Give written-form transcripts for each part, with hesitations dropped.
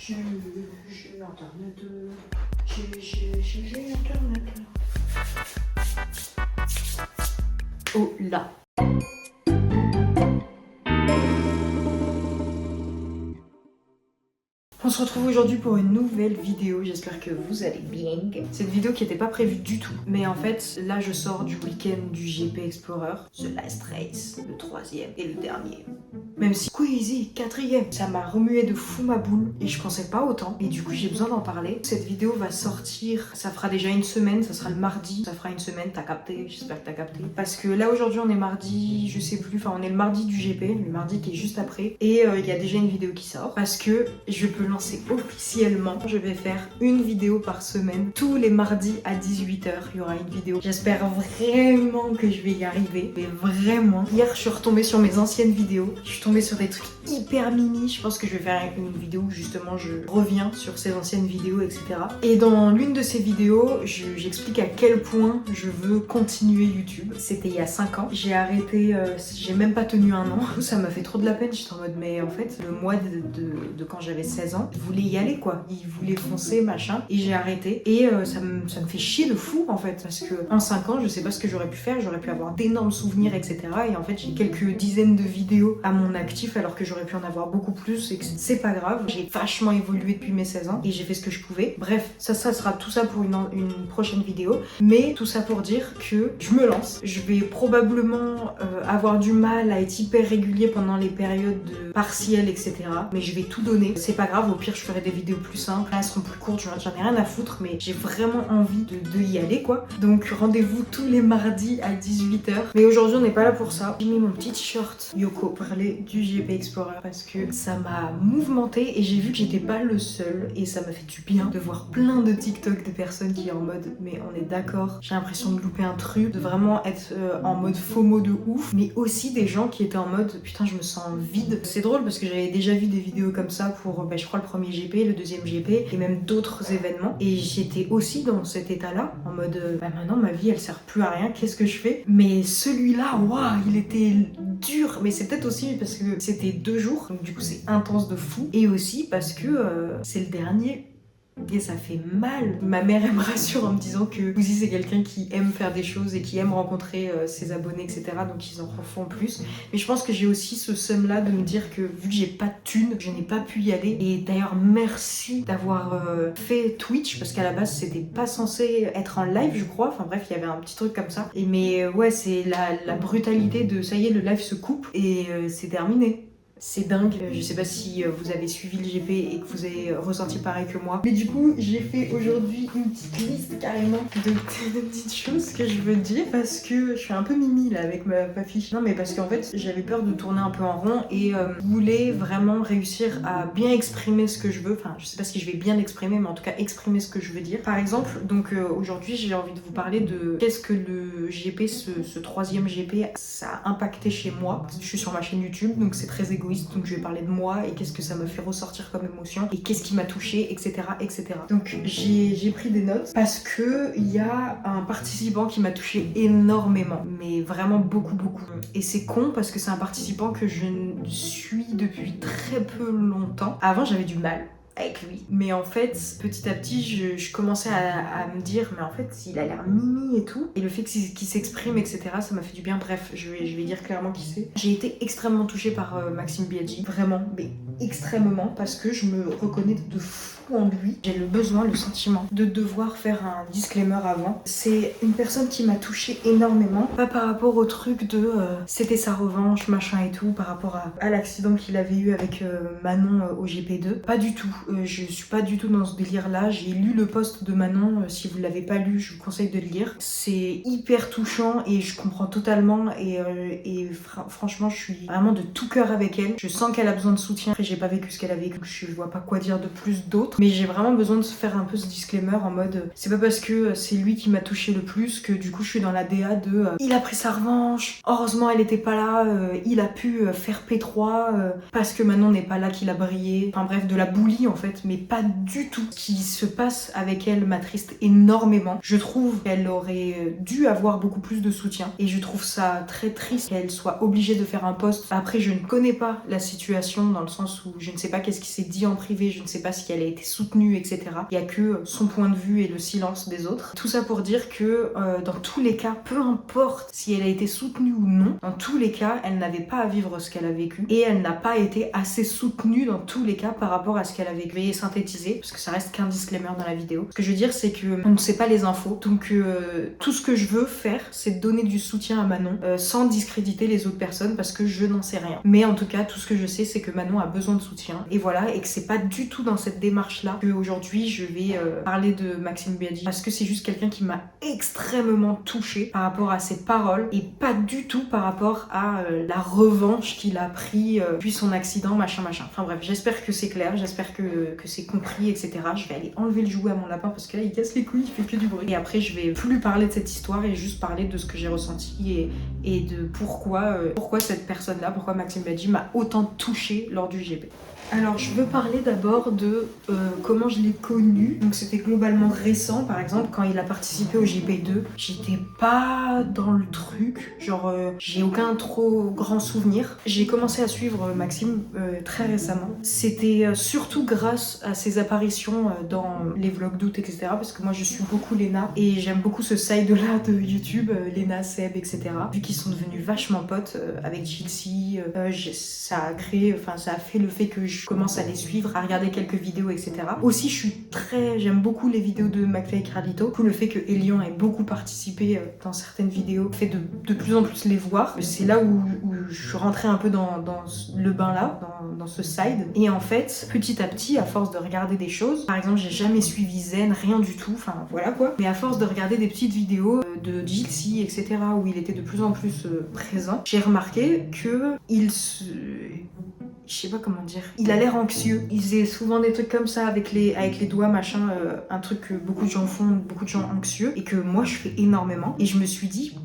J'ai internet. J'ai internet. Oh là. On se retrouve aujourd'hui pour une nouvelle vidéo, j'espère que vous allez bien. C'est une vidéo qui n'était pas prévue du tout, mais en fait, là je sors du week-end du GP Explorer, The Last Race, le 3e et le dernier. Même si Squeezie, 4e, ça m'a remué de fou ma boule et je pensais pas autant, et du coup j'ai besoin d'en parler. Cette vidéo va sortir, ça fera déjà une semaine, ça sera le mardi, ça fera une semaine, t'as capté, j'espère que t'as capté. Parce que là aujourd'hui on est mardi, je sais plus, enfin on est le mardi du GP, le mardi qui est juste après, et il y a déjà une vidéo qui sort, parce que je peux lancer officiellement, je vais faire une vidéo par semaine, tous les mardis à 18 h il y aura une vidéo. J'espère vraiment que je vais y arriver, mais vraiment. Hier je suis retombée sur mes anciennes vidéos, je suis tombée sur des trucs hyper mimi, je pense que je vais faire une vidéo où justement je reviens sur ces anciennes vidéos, etc. Et dans l'une de ces vidéos, j'explique à quel point je veux continuer YouTube. C'était il y a 5 ans, j'ai arrêté, j'ai même pas tenu un an, ça m'a fait trop de la peine, j'étais en mode mais en fait le mois de quand j'avais 16 ans, il voulait y aller quoi, il voulait foncer machin, et j'ai arrêté, et ça me fait chier de fou en fait, parce que en 5 ans je sais pas ce que j'aurais pu faire, j'aurais pu avoir d'énormes souvenirs, etc. Et en fait j'ai quelques dizaines de vidéos à mon actif alors que j'aurais pu en avoir beaucoup plus, et que c'est pas grave, j'ai vachement évolué depuis mes 16 ans et j'ai fait ce que je pouvais. Bref, ça sera tout ça pour une prochaine vidéo, mais tout ça pour dire que je me lance, je vais probablement avoir du mal à être hyper régulier pendant les périodes de partiels, etc. Mais je vais tout donner, c'est pas grave, au pire je ferai des vidéos plus simples, elles seront plus courtes, j'en ai rien à foutre, mais j'ai vraiment envie de y aller quoi. Donc rendez-vous tous les mardis à 18 h. Mais aujourd'hui on n'est pas là pour ça, j'ai mis mon petit t-shirt Yoko pour parler du GP Explorer parce que ça m'a mouvementé et j'ai vu que j'étais pas le seul, et ça m'a fait du bien de voir plein de TikTok de personnes qui sont en mode mais on est d'accord, j'ai l'impression de louper un truc, de vraiment être en mode FOMO de ouf, mais aussi des gens qui étaient en mode putain je me sens vide. C'est drôle parce que j'avais déjà vu des vidéos comme ça pour je crois le premier GP, le deuxième GP et même d'autres événements, et j'étais aussi dans cet état là en mode maintenant ma vie elle sert plus à rien, qu'est-ce que je fais. Mais celui-là, waouh, il était dur, mais c'est peut-être aussi parce que c'était 2 jours, donc du coup c'est intense de fou, et aussi parce que c'est le dernier. Et ça fait mal. Ma mère elle me rassure en me disant que Squeezie c'est quelqu'un qui aime faire des choses et qui aime rencontrer ses abonnés, etc. Donc ils en font plus. Mais je pense que j'ai aussi ce seum là de me dire que vu que j'ai pas de thunes, je n'ai pas pu y aller. Et d'ailleurs merci d'avoir fait Twitch, parce qu'à la base c'était pas censé être en live je crois. Enfin bref, il y avait un petit truc comme ça. Et mais ouais, c'est la brutalité de ça y est, le live se coupe et c'est terminé. C'est dingue, je sais pas si vous avez suivi le GP et que vous avez ressenti pareil que moi. Mais du coup, j'ai fait aujourd'hui une petite liste carrément de petites choses que je veux dire, parce que je suis un peu mimi là avec ma fiche. Non mais parce qu'en fait, j'avais peur de tourner un peu en rond et je voulais vraiment réussir à bien exprimer ce que je veux. Enfin, je sais pas si je vais bien l'exprimer, mais en tout cas exprimer ce que je veux dire. Par exemple, donc aujourd'hui, j'ai envie de vous parler de qu'est-ce que le GP, ce 3e GP, ça a impacté chez moi. Je suis sur ma chaîne YouTube, donc c'est très égoïste. Donc je vais parler de moi et qu'est-ce que ça me fait ressortir comme émotion et qu'est-ce qui m'a touchée, etc., etc. Donc j'ai pris des notes parce que il y a un participant qui m'a touchée énormément, mais vraiment beaucoup. Et c'est con parce que c'est un participant que je suis depuis très peu longtemps. Avant j'avais du mal avec lui, mais en fait petit à petit je commençais à me dire mais en fait il a l'air mimi et tout, et le fait qu'il s'exprime, etc., ça m'a fait du bien. Bref, je vais dire clairement qui c'est. J'ai été extrêmement touchée par Maxime Biaggi, vraiment, mais extrêmement, parce que je me reconnais de fou en lui. J'ai le besoin, le sentiment de devoir faire un disclaimer avant. C'est une personne qui m'a touchée énormément, pas par rapport au truc de c'était sa revanche machin et tout, par rapport à l'accident qu'il avait eu avec Manon au GP2, pas du tout. Je suis pas du tout dans ce délire là. J'ai lu le post de Manon, si vous l'avez pas lu je vous conseille de le lire, c'est hyper touchant et je comprends totalement, et franchement je suis vraiment de tout cœur avec elle. Je sens qu'elle a besoin de soutien. Après j'ai pas vécu ce qu'elle a vécu, je vois pas quoi dire de plus d'autre, mais j'ai vraiment besoin de se faire un peu ce disclaimer en mode c'est pas parce que c'est lui qui m'a touché le plus que du coup je suis dans la DA de il a pris sa revanche, heureusement elle était pas là, il a pu faire P3 parce que Manon n'est pas là qu'il a brillé, enfin bref, de la boulie en fait, mais pas du tout. Ce qui se passe avec elle m'attriste énormément. Je trouve qu'elle aurait dû avoir beaucoup plus de soutien et je trouve ça très triste qu'elle soit obligée de faire un post. Après, je ne connais pas la situation dans le sens où je ne sais pas qu'est-ce qui s'est dit en privé, je ne sais pas si elle a été soutenue, etc. Il y a que son point de vue et le silence des autres. Tout ça pour dire que dans tous les cas, peu importe si elle a été soutenue ou non, dans tous les cas, elle n'avait pas à vivre ce qu'elle a vécu et elle n'a pas été assez soutenue dans tous les cas par rapport à ce qu'elle a vécu. Je vais synthétiser parce que ça reste qu'un disclaimer dans la vidéo. Ce que je veux dire, c'est que on ne sait pas les infos, donc tout ce que je veux faire, c'est donner du soutien à Manon sans discréditer les autres personnes parce que je n'en sais rien. Mais en tout cas, tout ce que je sais, c'est que Manon a besoin de soutien et voilà, et que c'est pas du tout dans cette démarche-là qu'aujourd'hui je vais parler de Maxime Biaggi parce que c'est juste quelqu'un qui m'a extrêmement touchée par rapport à ses paroles et pas du tout par rapport à la revanche qu'il a pris puis son accident, machin. Enfin bref, j'espère que c'est clair, j'espère que c'est compris, etc. Je vais aller enlever le jouet à mon lapin parce que là il casse les couilles, il fait que du bruit. Et après je vais plus parler de cette histoire et juste parler de ce que j'ai ressenti et de pourquoi cette personne-là, pourquoi Maxime Biaggi m'a autant touchée lors du GP. Alors je veux parler d'abord de comment je l'ai connu. Donc c'était globalement récent. Par exemple quand il a participé au GP2, j'étais pas dans le truc, genre j'ai aucun trop grand souvenir. J'ai commencé à suivre Maxime très récemment. C'était surtout grâce à ses apparitions dans les vlogs d'août, etc. Parce que moi je suis beaucoup Léna et j'aime beaucoup ce side-là de YouTube, Léna, Seb, etc. Vu qu'ils sont devenus vachement potes avec Jilcy, ça a fait le fait que je commence à les suivre, à regarder quelques vidéos, etc. Aussi, j'aime beaucoup les vidéos de McFly et Carlito. Le fait que Elian ait beaucoup participé dans certaines vidéos fait de plus en plus les voir. C'est là où je suis rentrée un peu dans le bain là, dans ce side. Et en fait, petit à petit, à force de regarder des choses, par exemple, j'ai jamais suivi Zen, rien du tout, enfin voilà quoi. Mais à force de regarder des petites vidéos de Jilcy, etc., où il était de plus en plus présent, j'ai remarqué que je sais pas comment dire. Il a l'air anxieux. Il faisait souvent des trucs comme ça avec les doigts, machin. Un truc que beaucoup de gens font, beaucoup de gens anxieux. Et que moi, je fais énormément. Et je me suis dit,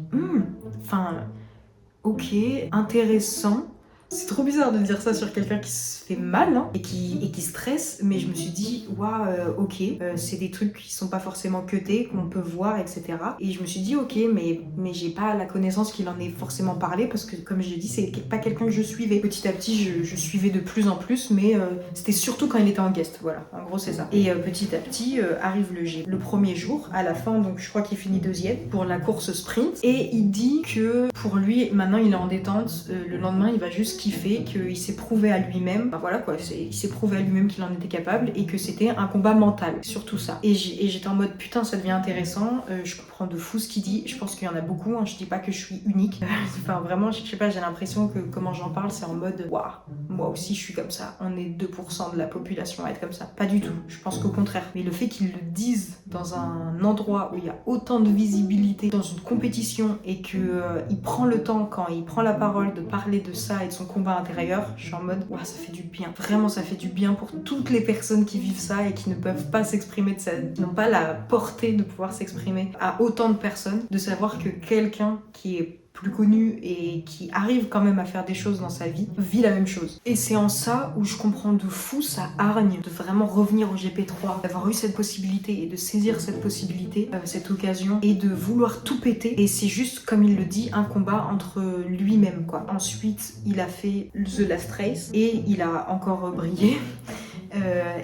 ok, intéressant. C'est trop bizarre de dire ça sur quelqu'un qui se fait mal hein, et qui stresse, mais je me suis dit, waouh, ok, c'est des trucs qui sont pas forcément cutés, qu'on peut voir, etc. Et je me suis dit, ok, mais j'ai pas la connaissance qu'il en ait forcément parlé, parce que comme je l'ai dit, c'est pas quelqu'un que je suivais. Petit à petit, je suivais de plus en plus, mais c'était surtout quand il était en guest, voilà, en gros c'est ça. Et petit à petit, arrive le G. Le premier jour, à la fin, donc je crois qu'il finit deuxième pour la course sprint, et il dit que pour lui, maintenant il est en détente, le lendemain il va juste kiffer, qu'il s'est prouvé à lui-même, enfin voilà quoi, il s'est prouvé à lui-même qu'il en était capable et que c'était un combat mental, surtout ça. Et j'étais en mode putain ça devient intéressant, je comprends de fou ce qu'il dit, je pense qu'il y en a beaucoup, hein, je dis pas que je suis unique, enfin vraiment je sais pas, j'ai l'impression que comment j'en parle c'est en mode waouh, moi aussi je suis comme ça, on est 2% de la population à être comme ça, pas du tout, je pense qu'au contraire, mais le fait qu'ils le disent dans un endroit où il y a autant de visibilité, dans une compétition et que il prend le temps quand il prend la parole de parler de ça et de son combat intérieur, je suis en mode waouh, ça fait du bien, vraiment ça fait du bien pour toutes les personnes qui vivent ça et qui ne peuvent pas s'exprimer de ça, qui n'ont pas la portée de pouvoir s'exprimer à autant de personnes, de savoir que quelqu'un qui est plus connu et qui arrive quand même à faire des choses dans sa vie, vit la même chose. Et c'est en ça où je comprends de fou sa hargne de vraiment revenir au GP3, d'avoir eu cette possibilité et de saisir cette possibilité, cette occasion, et de vouloir tout péter. Et c'est juste, comme il le dit, un combat entre lui-même, quoi. Ensuite, il a fait The Last Race et il a encore brillé.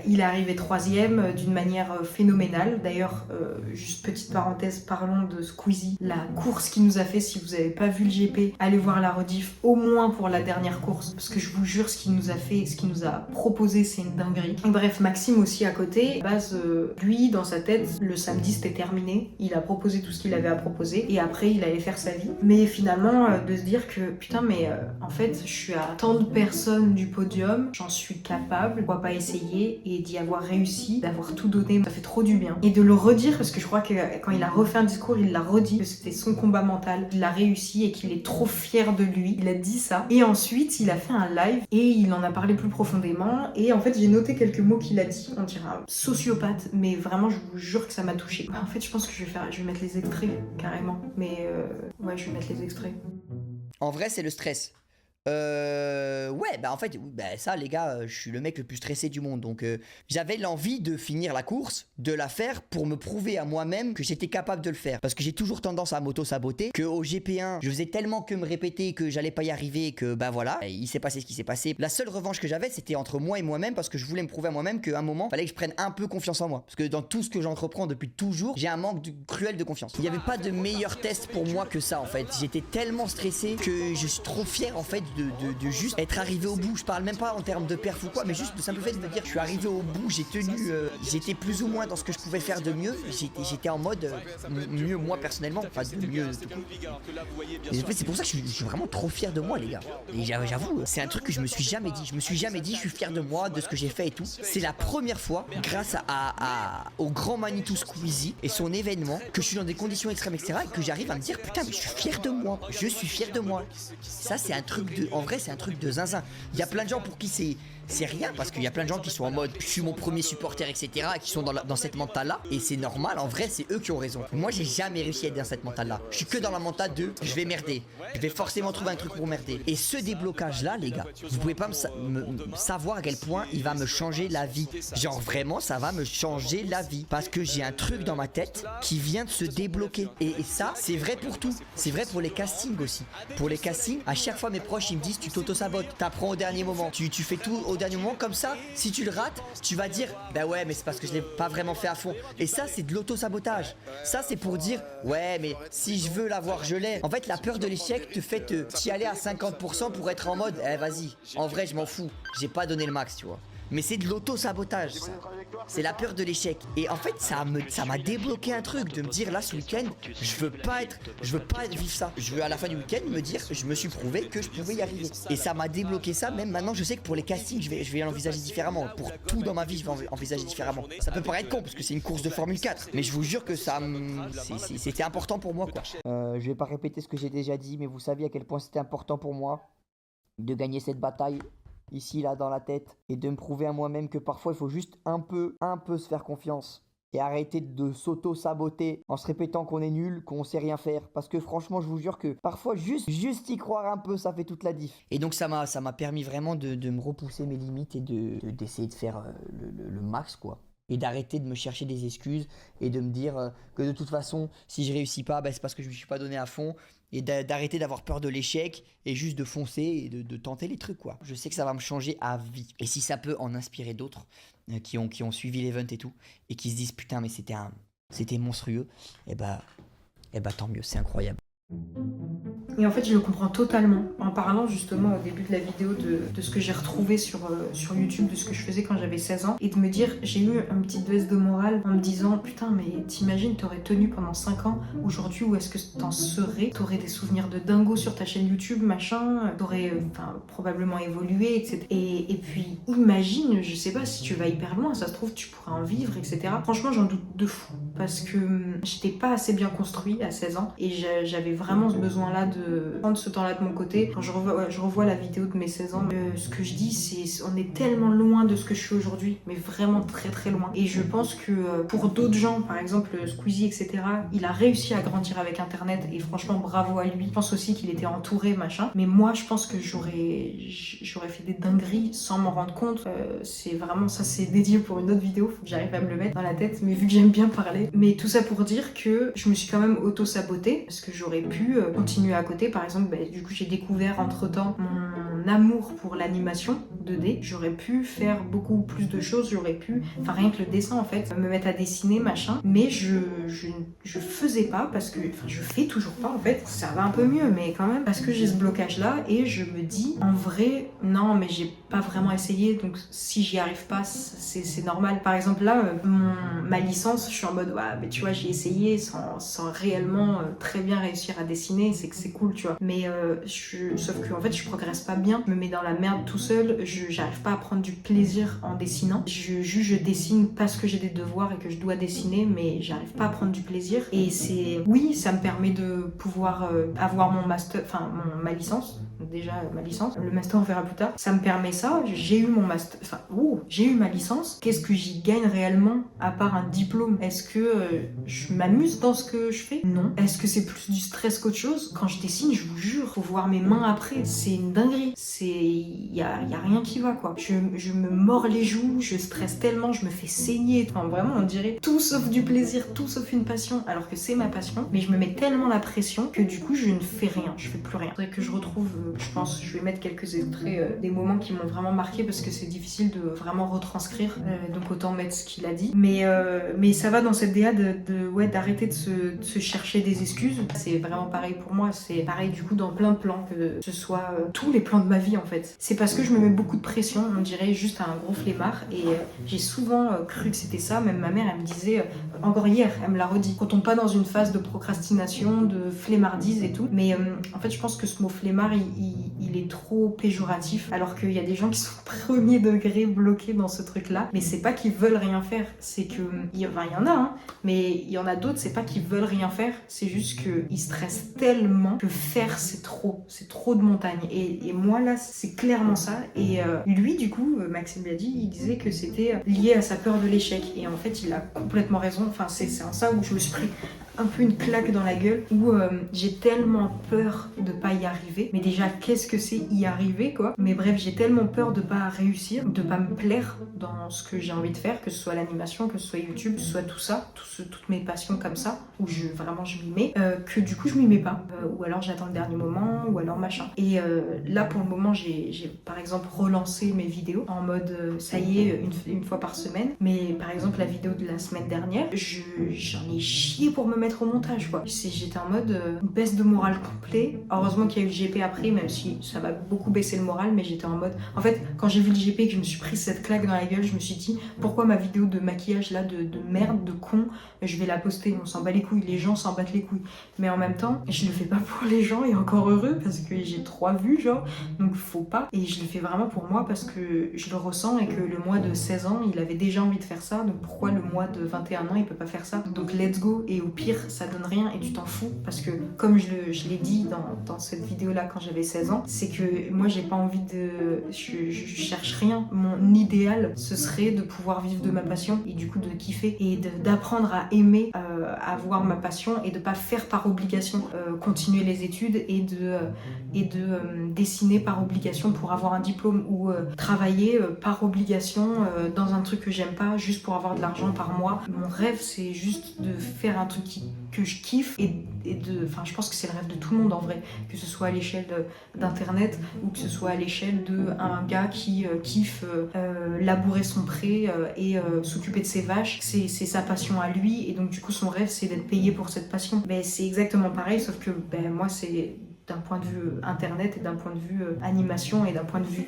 Il est arrivé troisième d'une manière phénoménale. D'ailleurs, juste petite parenthèse, parlons de Squeezie. La course qu'il nous a fait, si vous n'avez pas vu le GP, allez voir la rediff, au moins pour la dernière course. Parce que je vous jure, ce qu'il nous a fait, ce qu'il nous a proposé, c'est une dinguerie. Bref, Maxime aussi à côté. À base, lui, dans sa tête, le samedi c'était terminé. Il a proposé tout ce qu'il avait à proposer. Et après, il allait faire sa vie. Mais finalement, de se dire que, putain, mais en fait, je suis à tant de personnes du podium, j'en suis capable, pourquoi pas essayer, et d'y avoir réussi, d'avoir tout donné, ça fait trop du bien. Et de le redire, parce que je crois que quand il a refait un discours, il l'a redit, que c'était son combat mental, il a réussi et qu'il est trop fier de lui, il a dit ça. Et ensuite, il a fait un live et il en a parlé plus profondément, et en fait, j'ai noté quelques mots qu'il a dit, on dirait un sociopathe, mais vraiment, je vous jure que ça m'a touchée. En fait, je pense que je vais mettre les extraits, carrément. Mais ouais, je vais mettre les extraits. En vrai, c'est le stress. Ouais, bah en fait, oui, bah ça les gars, je suis le mec le plus stressé du monde. Donc j'avais l'envie de finir la course, de la faire pour me prouver à moi-même que j'étais capable de le faire. Parce que j'ai toujours tendance à m'auto-saboter, que au GP1, je faisais tellement que me répéter que j'allais pas y arriver, que bah voilà, il s'est passé ce qui s'est passé. La seule revanche que j'avais, c'était entre moi et moi-même, parce que je voulais me prouver à moi-même qu'à un moment, fallait que je prenne un peu confiance en moi. Parce que dans tout ce que j'entreprends depuis toujours, j'ai un manque cruel de confiance. Il n'y avait pas de meilleur test pour moi que ça en fait. J'étais tellement stressé que je suis trop fier en fait de juste être arrivé au bout. Je parle même pas en termes de perf ou quoi, mais juste le simple fait de me dire je suis arrivé au bout, j'ai tenu, j'étais plus ou moins dans ce que je pouvais faire de mieux. J'étais en mode mieux moi personnellement, enfin de mieux tout court. Et en fait c'est pour ça que je suis vraiment trop fier de moi les gars. Et j'avoue, c'est un truc que je me suis jamais dit. Je me suis jamais dit je suis fier de moi, de ce que j'ai fait et tout. C'est la première fois, grâce au grand Manitou Squeezie et son événement, que je suis dans des conditions extrêmes, etc. et que j'arrive à me dire putain mais je suis fier de moi. Je suis fier de moi. Ça c'est un truc de... En vrai c'est un truc de zinzin. Il y a plein de gens pour qui c'est rien, parce qu'il y a plein de gens qui sont en mode je suis mon premier supporter, etc. qui sont dans cette mentale là, et c'est normal, en vrai c'est eux qui ont raison. Moi j'ai jamais réussi à être dans cette mentale là. Je suis que dans la mentale de je vais merder, je vais forcément trouver un truc pour merder. Et ce déblocage là les gars, vous pouvez pas me savoir à quel point il va me changer la vie. Genre vraiment ça va me changer la vie, parce que j'ai un truc dans ma tête qui vient de se débloquer. Et ça c'est vrai pour tout. C'est vrai pour les castings aussi. Pour les castings, à chaque fois mes proches ils me disent tu t'auto-sabotes, t'apprends au dernier moment, tu fais tout au dernier moment, comme ça si tu le rates tu vas dire bah ouais mais c'est parce que je l'ai pas vraiment fait à fond. Et ça c'est de l'auto-sabotage. Ça c'est pour dire ouais mais si je veux l'avoir je l'ai. En fait la peur de l'échec te fait t'y aller à 50% pour être en mode eh vas-y, en vrai je m'en fous, j'ai pas donné le max tu vois. Mais c'est de l'auto-sabotage ça. C'est la peur de l'échec. Et en fait ça m'a débloqué un truc, de me dire là ce week-end je veux pas vivre ça. Je veux à la fin du week-end me dire je me suis prouvé que je pouvais y arriver. Et ça m'a débloqué ça. Même maintenant je sais que pour les castings je vais l'envisager différemment. Pour tout dans ma vie je vais envisager différemment. Ça peut paraître con parce que c'est une course de Formule 4, mais je vous jure que c'était important pour moi quoi. Je vais pas répéter ce que j'ai déjà dit, mais vous savez à quel point c'était important pour moi de gagner cette bataille ici là dans la tête, et de me prouver à moi-même que parfois il faut juste un peu se faire confiance et arrêter de s'auto-saboter en se répétant qu'on est nul, qu'on sait rien faire. Parce que franchement je vous jure que parfois juste y croire un peu ça fait toute la diff. Et donc ça m'a permis vraiment de me repousser mes limites et d'essayer de faire le max quoi. Et d'arrêter de me chercher des excuses et de me dire que de toute façon si je réussis pas bah, c'est parce que je me suis pas donné à fond, et d'arrêter d'avoir peur de l'échec et juste de foncer et de tenter les trucs quoi. Je sais que ça va me changer à vie, et si ça peut en inspirer d'autres qui ont suivi l'event et tout et qui se disent putain mais c'était monstrueux, et bah tant mieux, c'est incroyable. Et en fait, je le comprends totalement en parlant justement au début de la vidéo de ce que j'ai retrouvé sur YouTube, de ce que je faisais quand j'avais 16 ans, et de me dire, j'ai eu une petite baisse de morale en me disant putain mais t'imagines t'aurais tenu pendant 5 ans, aujourd'hui où est-ce que t'en serais? T'aurais des souvenirs de dingo sur ta chaîne YouTube, machin, t'aurais probablement évolué, etc. Et puis imagine, je sais pas, si tu vas hyper loin, ça se trouve tu pourrais en vivre, etc. Franchement j'en doute de fou, parce que j'étais pas assez bien construit à 16 ans, et j'avais vraiment ce besoin là de prendre ce temps là de mon côté. Quand je revois la vidéo de mes 16 ans, ce que je dis c'est on est tellement loin de ce que je suis aujourd'hui, mais vraiment très très loin. Et je pense que pour d'autres gens, par exemple Squeezie, etc., il a réussi à grandir avec internet, et franchement bravo à lui. Je pense aussi qu'il était entouré machin, mais moi je pense que j'aurais fait des dingueries sans m'en rendre compte. C'est vraiment, ça c'est dédié pour une autre vidéo, faut que j'arrive à me le mettre dans la tête, mais vu que j'aime bien parler. Mais tout ça pour dire que je me suis quand même auto-sabotée, parce que j'aurais pu continuer à côté. Par exemple, du coup j'ai découvert entre temps mon amour pour l'animation 2D. J'aurais pu faire beaucoup plus de choses, j'aurais pu, enfin rien que le dessin en fait, me mettre à dessiner machin, mais je faisais pas, parce que, enfin je fais toujours pas en fait, ça va un peu mieux mais quand même, parce que j'ai ce blocage là, et je me dis en vrai non mais j'ai pas vraiment essayé, donc si j'y arrive pas c'est normal. Par exemple là, ma licence, je suis en mode ouais mais tu vois j'ai essayé sans réellement très bien réussir à dessiner, c'est que c'est cool tu vois, mais sauf que en fait je progresse pas bien, je me mets dans la merde tout seul, j'arrive pas à prendre du plaisir en dessinant, je dessine parce que j'ai des devoirs et que je dois dessiner, mais j'arrive pas à prendre du plaisir. Et oui ça me permet de pouvoir avoir mon master, enfin ma licence, déjà ma licence. Le master on verra plus tard. Ça me permet ça, j'ai eu mon master, enfin j'ai eu ma licence. Qu'est-ce que j'y gagne réellement à part un diplôme? Est-ce que je m'amuse dans ce que je fais? Non. Est-ce que c'est plus du stress qu'autre chose? Quand je dessine, je vous jure, faut voir mes mains après, c'est une dinguerie. Y a rien qui va quoi. Je me mords les joues, je stresse tellement, je me fais saigner. Enfin vraiment on dirait tout sauf du plaisir, tout sauf une passion, alors que c'est ma passion. Mais je me mets tellement la pression que du coup je ne fais rien, je fais plus rien. Faudrait que je retrouve, je pense, je vais mettre quelques extraits des moments qui m'ont vraiment marqué parce que c'est difficile de vraiment retranscrire, donc autant mettre ce qu'il a dit. Mais ça va dans cette DA d'arrêter de se chercher des excuses. C'est vraiment pareil pour moi, c'est pareil du coup dans plein de plans, que ce soit tous les plans de ma vie en fait. C'est parce que je me mets beaucoup de pression, on dirait juste un gros flemmard, et j'ai souvent cru que c'était ça. Même ma mère elle me disait, encore hier elle me l'a redit, qu'on tombe pas dans une phase de procrastination, de flemmardise et tout, mais en fait je pense que ce mot flemmard il est trop péjoratif, alors qu'il y a des gens qui sont premier degré bloqués dans ce truc là, mais c'est pas qu'ils veulent rien faire, c'est que il y en a hein, mais il y en a d'autres, c'est pas qu'ils veulent rien faire, c'est juste qu'ils stressent tellement que faire c'est trop de montagne, et moi là c'est clairement ça. Et lui du coup, Maxime Biaggi, il disait que c'était lié à sa peur de l'échec, et en fait il a complètement raison. Enfin c'est en ça où je me suis pris un peu une claque dans la gueule, où j'ai tellement peur de pas y arriver. Mais déjà, qu'est-ce que c'est y arriver quoi? Mais bref, j'ai tellement peur de pas réussir, de pas me plaire dans ce que j'ai envie de faire, que ce soit l'animation, que ce soit YouTube, que ce soit tout ça, toutes mes passions comme ça, où je m'y mets, que du coup je m'y mets pas, ou alors j'attends le dernier moment, ou alors machin. Et là pour le moment j'ai par exemple relancé mes vidéos en mode ça y est, une fois par semaine. Mais par exemple la vidéo de la semaine dernière, j'en ai chié pour me mettre au montage quoi. J'étais en mode baisse de morale complet. Heureusement qu'il y a eu le GP après, même si ça m'a beaucoup baissé le moral, mais j'étais en mode, en fait quand j'ai vu le GP et que je me suis pris cette claque dans la gueule, je me suis dit pourquoi ma vidéo de maquillage là de merde, de con, je vais la poster, on s'en bat les couilles, les gens s'en battent les couilles. Mais en même temps je le fais pas pour les gens, et encore heureux, parce que j'ai 3 vues genre, donc faut pas. Et je le fais vraiment pour moi parce que je le ressens, et que le moi de 16 ans il avait déjà envie de faire ça, donc pourquoi le moi de 21 ans il peut pas faire ça? Donc let's go. Et au pire ça donne rien et tu t'en fous, parce que comme je l'ai dit dans cette vidéo là quand j'avais 16 ans, c'est que moi j'ai pas envie de, je cherche rien. Mon idéal ce serait de pouvoir vivre de ma passion, et du coup de kiffer, et d'apprendre à aimer avoir ma passion, et de pas faire par obligation continuer les études, et de dessiner par obligation pour avoir un diplôme, ou travailler par obligation dans un truc que j'aime pas juste pour avoir de l'argent par mois. Mon rêve c'est juste de faire un truc que je kiffe, enfin je pense que c'est le rêve de tout le monde en vrai, que ce soit à l'échelle d'internet, ou que ce soit à l'échelle d'un gars qui kiffe labourer son pré et s'occuper de ses vaches. C'est sa passion à lui, et donc du coup son rêve c'est d'être payé pour cette passion. Mais c'est exactement pareil, sauf que moi c'est d'un point de vue internet, et d'un point de vue animation, et d'un point de vue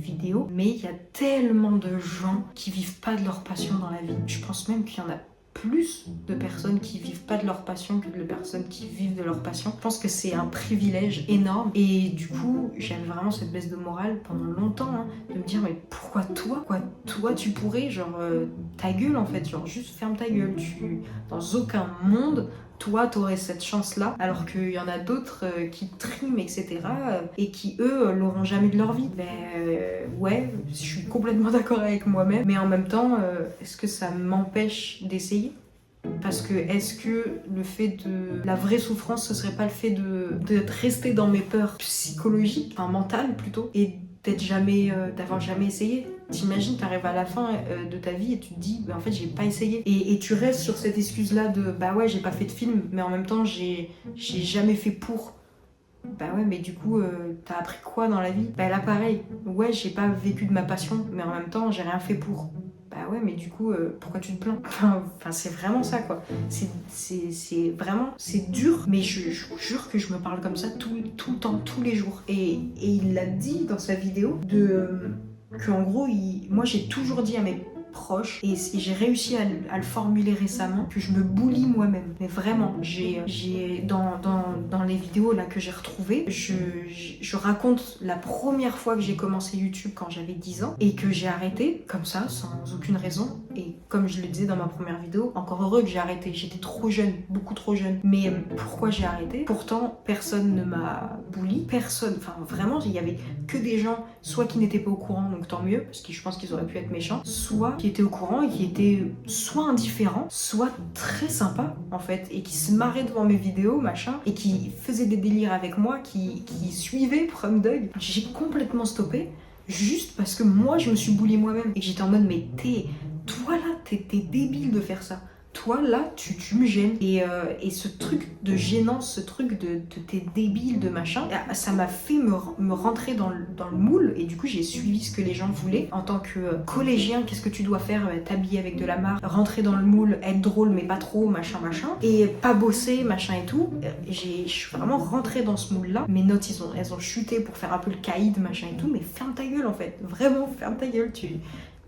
vidéo. Mais il y a tellement de gens qui vivent pas de leur passion dans la vie. Je pense même qu'il y en a plus de personnes qui vivent pas de leur passion que de personnes qui vivent de leur passion. Je pense que c'est un privilège énorme, et du coup j'avais vraiment cette baisse de morale pendant longtemps, hein, de me dire mais pourquoi toi tu pourrais, genre ta gueule en fait, genre juste ferme ta gueule, dans aucun monde toi t'aurais cette chance là, alors qu'il y en a d'autres qui triment etc, et qui eux l'auront jamais de leur vie. Ouais, je suis complètement d'accord avec moi-même, mais en même temps est-ce que ça m'empêche d'essayer? Parce que est-ce que le fait de la vraie souffrance, ce serait pas le fait de rester dans mes peurs psychologiques, enfin mentales plutôt, et d'avoir jamais essayé? T'imagines, t'arrives à la fin de ta vie et tu te dis en fait j'ai pas essayé, et tu restes sur cette excuse là de ouais j'ai pas fait de film, mais en même temps j'ai jamais fait pour. Ouais, mais du coup t'as appris quoi dans la vie? Là pareil, ouais j'ai pas vécu de ma passion, mais en même temps j'ai rien fait pour. Ouais, mais du coup pourquoi tu te plains? Enfin c'est vraiment ça quoi. C'est vraiment, c'est dur, mais je vous jure que je me parle comme ça tout le temps, tous les jours. Et il l'a dit dans sa vidéo que en gros moi j'ai toujours dit à mes proche et j'ai réussi à le formuler récemment, que je me bully moi-même. Mais vraiment, dans les vidéos là que j'ai retrouvées, je raconte la première fois que j'ai commencé YouTube quand j'avais 10 ans et que j'ai arrêté comme ça, sans aucune raison. Et comme je le disais dans ma première vidéo, encore heureux que j'ai arrêté. J'étais trop jeune, beaucoup trop jeune. Mais pourquoi j'ai arrêté? Pourtant, personne ne m'a bully, personne. Enfin, vraiment, il y avait que des gens, soit qui n'étaient pas au courant, donc tant mieux, parce que je pense qu'ils auraient pu être méchants, soit qui étaient au courant et qui étaient soit indifférents, soit très sympas, en fait, et qui se marraient devant mes vidéos, machin, et qui faisaient des délires avec moi, qui suivaient From Dog. J'ai complètement stoppé, juste parce que moi, je me suis bully moi-même. Et que j'étais en mode, mais toi là, t'es débile de faire ça. Toi là, tu me gênes. Et ce truc de gênance, ce truc de t'es débile, de machin, ça m'a fait me rentrer dans le moule. Et du coup, j'ai suivi ce que les gens voulaient. En tant que collégien, qu'est-ce que tu dois faire? T'habiller avec de la marque, rentrer dans le moule, être drôle mais pas trop, machin, machin. Et pas bosser, machin et tout. Je suis vraiment rentrée dans ce moule-là. Mes notes, elles ont chuté pour faire un peu le caïd, machin et tout. Mais ferme ta gueule en fait. Vraiment, ferme ta gueule.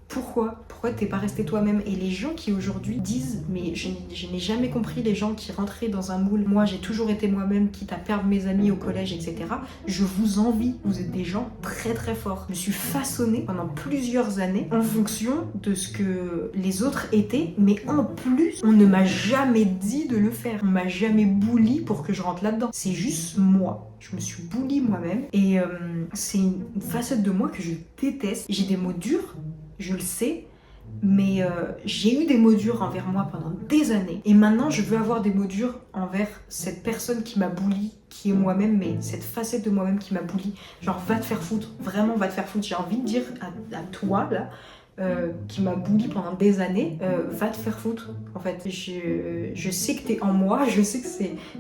Pourquoi t'es pas resté toi-même? Et les gens qui aujourd'hui disent, mais je n'ai jamais compris les gens qui rentraient dans un moule. Moi, j'ai toujours été moi-même, quitte à perdre mes amis au collège, etc. Je vous envie. Vous êtes des gens très très forts. Je me suis façonnée pendant plusieurs années en fonction de ce que les autres étaient, mais en plus, on ne m'a jamais dit de le faire. On m'a jamais bully pour que je rentre là-dedans. C'est juste moi. Je me suis bully moi-même. Et c'est une facette de moi que je déteste. J'ai des mots durs. Je le sais, mais j'ai eu des mots durs envers moi pendant des années. Et maintenant, je veux avoir des mots durs envers cette personne qui m'a bully, qui est moi-même, mais cette facette de moi-même qui m'a bully. Genre, va te faire foutre, vraiment va te faire foutre. J'ai envie de dire à toi, là, qui m'a bully pendant des années, va te faire foutre. En fait, je sais que t'es en moi, je sais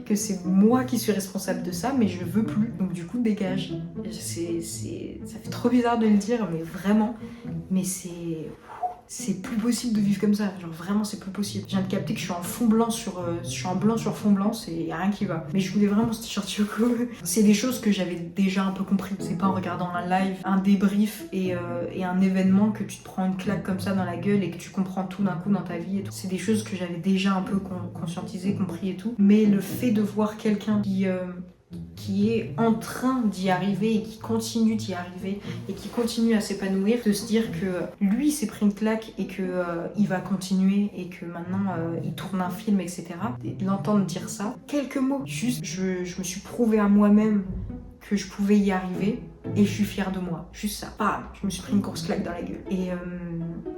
que c'est moi qui suis responsable de ça, mais je veux plus. Donc du coup, dégage. Ça fait trop bizarre de le dire, mais vraiment. Mais c'est plus possible de vivre comme ça, genre vraiment c'est plus possible. Je viens de capter que je suis en fond blanc je suis en blanc sur fond blanc, y a rien qui va. Mais je voulais vraiment ce t-shirt Choco. C'est des choses que j'avais déjà un peu compris. C'est pas en regardant un live, un débrief et un événement que tu te prends une claque comme ça dans la gueule et que tu comprends tout d'un coup dans ta vie et tout. C'est des choses que j'avais déjà un peu conscientisé, compris et tout. Mais le fait de voir quelqu'un qui est en train d'y arriver et qui continue d'y arriver et qui continue à s'épanouir, de se dire que lui s'est pris une claque et que il va continuer et que maintenant il tourne un film, etc. Et de l'entendre dire ça, quelques mots, juste je me suis prouvé à moi-même que je pouvais y arriver et je suis fière de moi, juste ça. Bam, je me suis pris une grosse claque dans la gueule. Et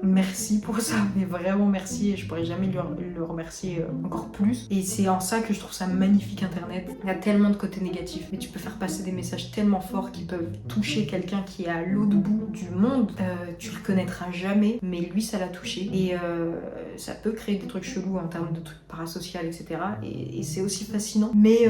merci pour ça, mais vraiment merci, et je pourrais jamais le remercier encore plus. Et c'est en ça que je trouve ça magnifique Internet. Il y a tellement de côtés négatifs, mais tu peux faire passer des messages tellement forts qui peuvent toucher quelqu'un qui est à l'autre bout du monde. Tu le connaîtras jamais, mais lui ça l'a touché. Et ça peut créer des trucs chelous en termes de trucs parasociaux, etc. Et c'est aussi fascinant. Mais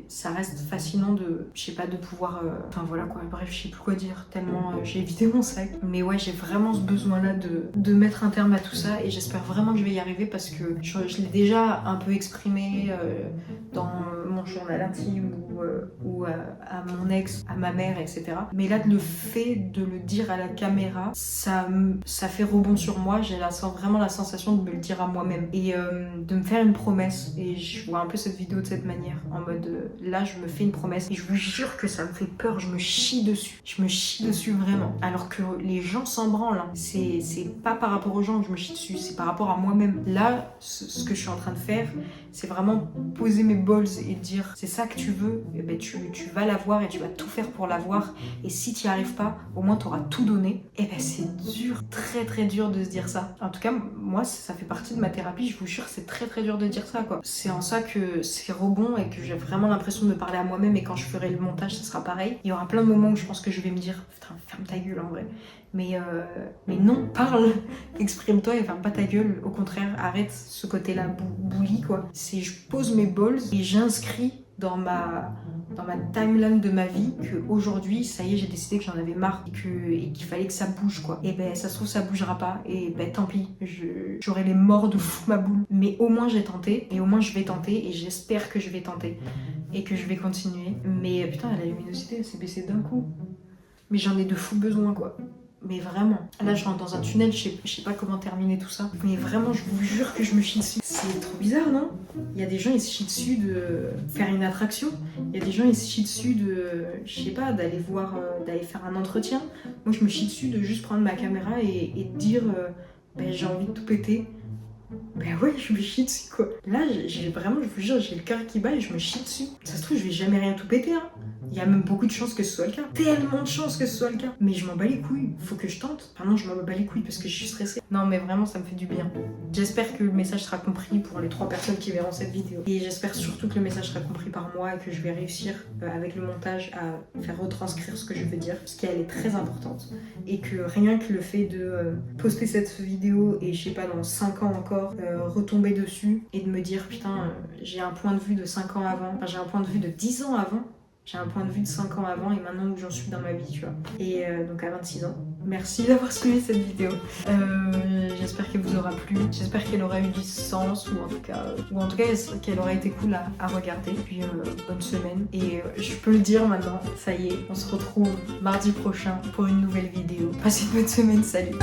ça reste fascinant de pouvoir enfin voilà quoi, bref, je sais plus quoi dire, tellement j'ai vidé mon sac. Mais ouais, j'ai vraiment ce besoin-là de mettre un terme à tout ça et j'espère vraiment que je vais y arriver parce que je l'ai déjà un peu exprimé dans mon journal intime ou à mon ex, à ma mère, etc. Mais là, le fait de le dire à la caméra, ça fait rebond sur moi. J'ai vraiment la sensation de me le dire à moi-même et de me faire une promesse. Et je vois un peu cette vidéo de cette manière, en mode là, je me fais une promesse et je vous jure que ça me fait peur, je me chie dessus. Je me chie dessus vraiment. Alors que les gens s'en branlent. Hein. C'est pas par rapport aux gens que je me chie dessus, c'est par rapport à moi-même. Là, ce que je suis en train de faire, c'est vraiment poser mes balls et dire c'est ça que tu veux, et ben tu vas l'avoir et tu vas tout faire pour l'avoir. Et si tu n'y arrives pas, au moins tu auras tout donné. Et ben c'est dur, très très dur de se dire ça. En tout cas, moi ça fait partie de ma thérapie, je vous jure, c'est très très dur de dire ça quoi. C'est en ça que c'est rebond et que j'ai vraiment l'impression de me parler à moi-même et quand je ferai le montage, ça sera pareil. Il y aura plein de moments où je pense que je vais me dire putain, ferme ta gueule en vrai. Mais non, parle, exprime-toi et ferme pas ta gueule. Au contraire, arrête ce côté-là bully quoi. C'est je pose mes balls et j'inscris dans ma timeline de ma vie qu'aujourd'hui, ça y est, j'ai décidé que j'en avais marre et qu'il fallait que ça bouge quoi. Et ben ça se trouve ça bougera pas et ben tant pis, j'aurai les morts de fou ma boule. Mais au moins j'ai tenté et au moins je vais tenter et j'espère que je vais tenter et que je vais continuer. Mais putain, la luminosité elle s'est baissée d'un coup. Mais j'en ai de fou besoin quoi. Mais vraiment, là je rentre dans un tunnel, je sais pas comment terminer tout ça. Mais vraiment, je vous jure que je me chie dessus. C'est trop bizarre, non? Il y a des gens, ils se chient dessus de faire une attraction. Il y a des gens, ils se chient dessus de, je sais pas, d'aller voir, d'aller faire un entretien. Moi, je me chie dessus de juste prendre ma caméra et de dire, ben, j'ai envie de tout péter. Ben ouais, je me chie dessus, quoi. Là, j'ai vraiment, je vous jure, j'ai le cœur qui bat et je me chie dessus. Ça se trouve, je vais jamais rien tout péter, hein. Il y a même beaucoup de chances que ce soit le cas. Tellement de chances que ce soit le cas. Mais je m'en bats les couilles. Faut que je tente. Enfin non, je m'en bats les couilles parce que je suis stressée. Non, mais vraiment, ça me fait du bien. J'espère que le message sera compris pour les 3 personnes qui verront cette vidéo. Et j'espère surtout que le message sera compris par moi et que je vais réussir, avec le montage, à faire retranscrire ce que je veux dire. Parce qu'elle est très importante. Et que rien que le fait de poster cette vidéo et je sais pas, dans 5 ans encore, retomber dessus et de me dire, putain, j'ai un point de vue de 5 ans avant. Enfin, j'ai un point de vue de 10 ans avant. J'ai un point de vue de 5 ans avant et maintenant où j'en suis dans ma vie, tu vois. Et donc à 26 ans. Merci d'avoir suivi cette vidéo. J'espère qu'elle vous aura plu. J'espère qu'elle aura eu du sens ou en tout cas qu'elle aura été cool à regarder. Puis bonne semaine. Et je peux le dire maintenant, ça y est, on se retrouve mardi prochain pour une nouvelle vidéo. Passez une bonne semaine, salut.